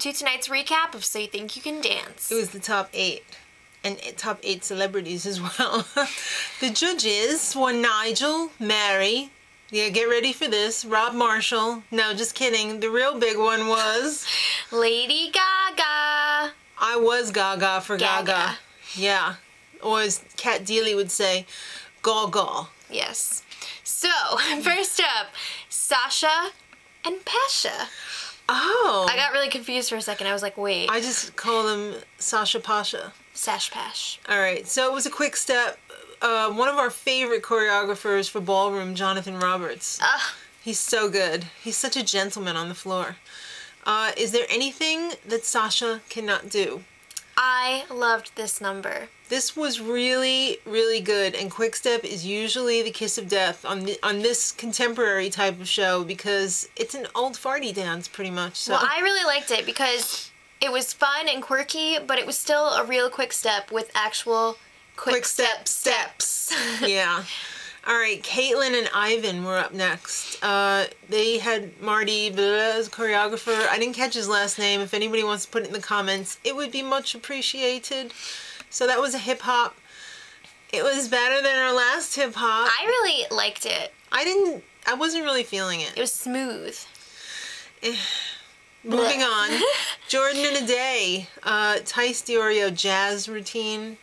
to tonight's recap of So You Think You Can Dance. It was the top 8. And top 8 celebrities as well. The judges were Nigel, Mary, yeah, get ready for this, Rob Marshall. No, just kidding. The real big one was... Lady Gaga. I was Gaga for Gaga. Yeah. Or as Kat Deely would say, Gaga. Yes. So, first up, Sasha and Pasha. Oh. I got really confused for a second. I was like, wait. I just call them Sasha Pasha. Sash Pash. Alright, so it was a quick step. One of our favorite choreographers for ballroom, Jonathan Roberts. He's so good. He's such a gentleman on the floor. Is there anything that Sasha cannot do? I loved this number. This was really, really good, and quick step is usually the kiss of death on this contemporary type of show because it's an old farty dance pretty much. So. Well, I really liked it because it was fun and quirky, but it was still a real quick step with actual quick step steps. Yeah. All right, Caitlin and Ivan were up next. They had Marty as choreographer. I didn't catch his last name. If anybody wants to put it in the comments, it would be much appreciated. So that was a hip hop. It was better than our last hip hop. I really liked it. I wasn't really feeling it. It was smooth. Moving on. Jordan and a Day. Tice Diorio jazz routine.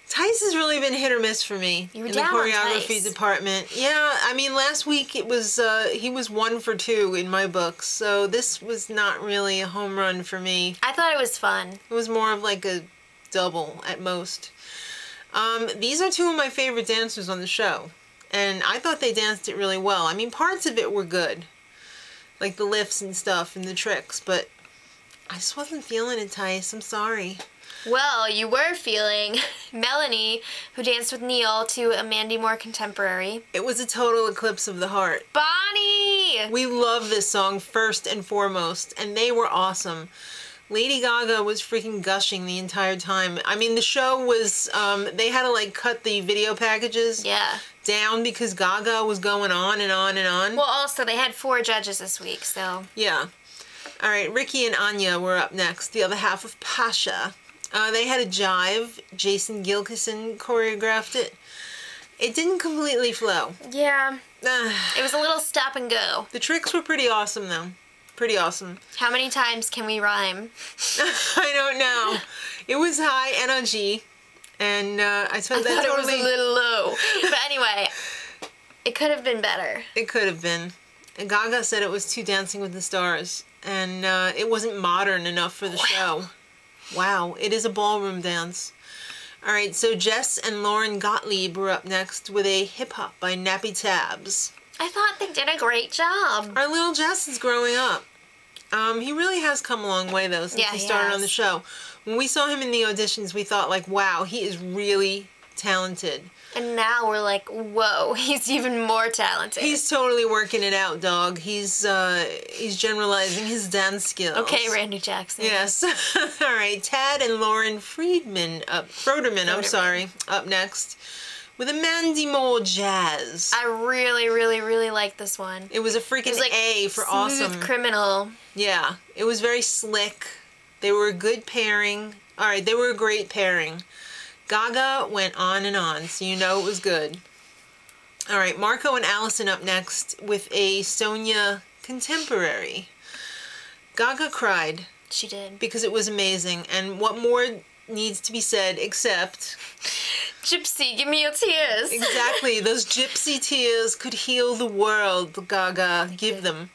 Tice has really been hit or miss for me in the choreography department. Yeah, I mean, last week it was he was 1 for 2 in my books, so this was not really a home run for me. I thought it was fun. It was more of like a double at most. These are 2 of my favorite dancers on the show, and I thought they danced it really well. I mean, parts of it were good, like the lifts and stuff and the tricks, but I just wasn't feeling it, Tice. I'm sorry. Well, you were feeling Melanie, who danced with Neil to a Mandy Moore contemporary. It was a total eclipse of the heart. Bonnie! We love this song first and foremost, and they were awesome. Lady Gaga was freaking gushing the entire time. I mean, the show was, they had to like cut the video packages down because Gaga was going on and on and on. Well, also, they had 4 judges this week, so... Yeah. All right, Ricky and Anya were up next, the other half of Pasha. They had a jive. Jason Gilkison choreographed it. It didn't completely flow. Yeah. It was a little stop and go. The tricks were pretty awesome, though. Pretty awesome. How many times can we rhyme? I don't know. It was high energy, and I thought it was a little low. But anyway, it could have been better. It could have been. And Gaga said it was too Dancing with the Stars, and it wasn't modern enough for the show. Wow, it is a ballroom dance. All right, so Jess and Lauren Gottlieb were up next with a hip hop by Nappy Tabs. I thought they did a great job. Our little Jess is growing up. He really has come a long way, though, since he started on the show. When we saw him in the auditions, we thought, like, wow, he is really talented. And now we're like, whoa, he's even more talented. He's totally working it out, dog. He's generalizing his dance skills. Okay, Randy Jackson. Yes. All right, Tad and Lauren Froderman, up next with a Mandy Moore jazz. I really, really, really like this one. It was a freaking A for awesome. Smooth Criminal. Yeah, it was very slick. They were a good pairing. All right, they were a great pairing. Gaga went on and on, so you know it was good. All right, Marco and Allison up next with a Sonia contemporary. Gaga cried. She did. Because it was amazing, and what more needs to be said except... Gypsy, give me your tears. Exactly, those gypsy tears could heal the world, Gaga. Give them.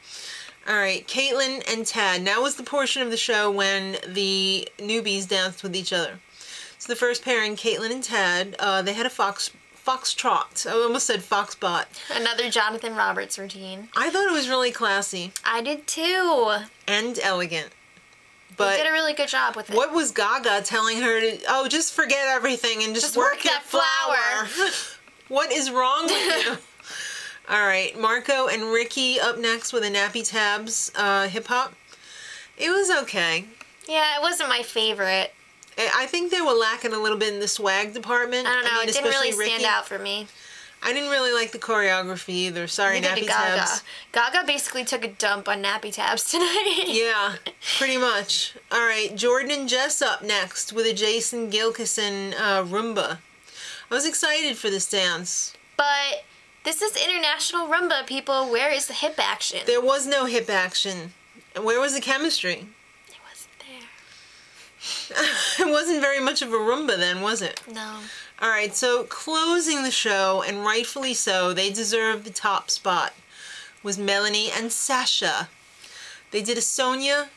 All right, Caitlin and Tad. Now was the portion of the show when the newbies danced with each other. So the first pairing, Caitlin and Tad, they had a foxtrot. I almost said foxbot. Another Jonathan Roberts routine. I thought it was really classy. I did too. And elegant. But they did a really good job with it. What was Gaga telling her to, oh, just forget everything and just work that flower. What is wrong with you? All right, Marco and Ricky up next with a Nappy Tabs hip-hop. It was okay. Yeah, it wasn't my favorite. I think they were lacking a little bit in the swag department. I don't know, it didn't really stand out for me. I didn't really like the choreography either. Sorry, Neither Nappy did Gaga. Tabs. Gaga basically took a dump on Nappy Tabs tonight. Yeah, pretty much. All right, Jordan and Jess up next with a Jason Gilkison Roomba. I was excited for this dance. But this is international Roomba, people. Where is the hip action? There was no hip action. And where was the chemistry? It wasn't there. It wasn't very much of a Roomba then, was it? No. All right, so closing the show, and rightfully so, they deserve the top spot, was Melanie and Sasha. They did a Sonia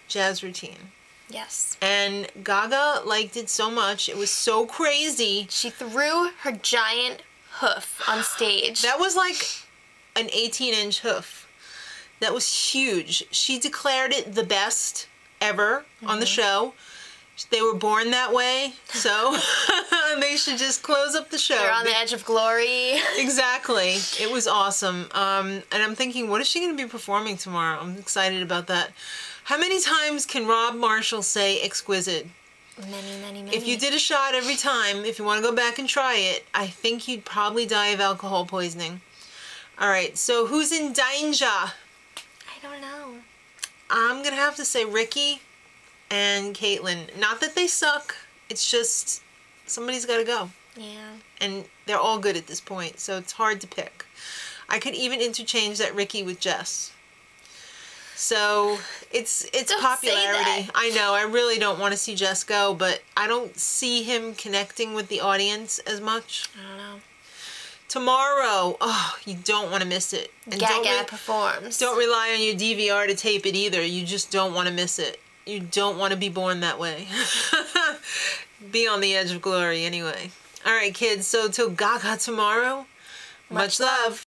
jazz routine. Yes. And Gaga liked it so much. It was so crazy. She threw her giant hoof on stage. That was like an 18-inch hoof. That was huge. She declared it the best ever on the show. They were born that way, so they should just close up the show. They're on the edge of glory. Exactly. It was awesome. And I'm thinking, what is she going to be performing tomorrow? I'm excited about that. How many times can Rob Marshall say exquisite? Many, many, many. If you did a shot every time, if you want to go back and try it, I think you'd probably die of alcohol poisoning. All right, so who's in danger? I don't know. I'm going to have to say Ricky and Caitlin. Not that they suck. It's just somebody's got to go. Yeah. And they're all good at this point, so it's hard to pick. I could even interchange that Ricky with Jess. So it's Don't popularity. say that. I know. I really don't want to see Jess go, but I don't see him connecting with the audience as much. I don't know. Tomorrow, oh, you don't want to miss it. And Gaga performs. Don't rely on your DVR to tape it either. You just don't want to miss it. You don't want to be born that way. Be on the edge of glory anyway. All right, kids. So till Gaga tomorrow, much love.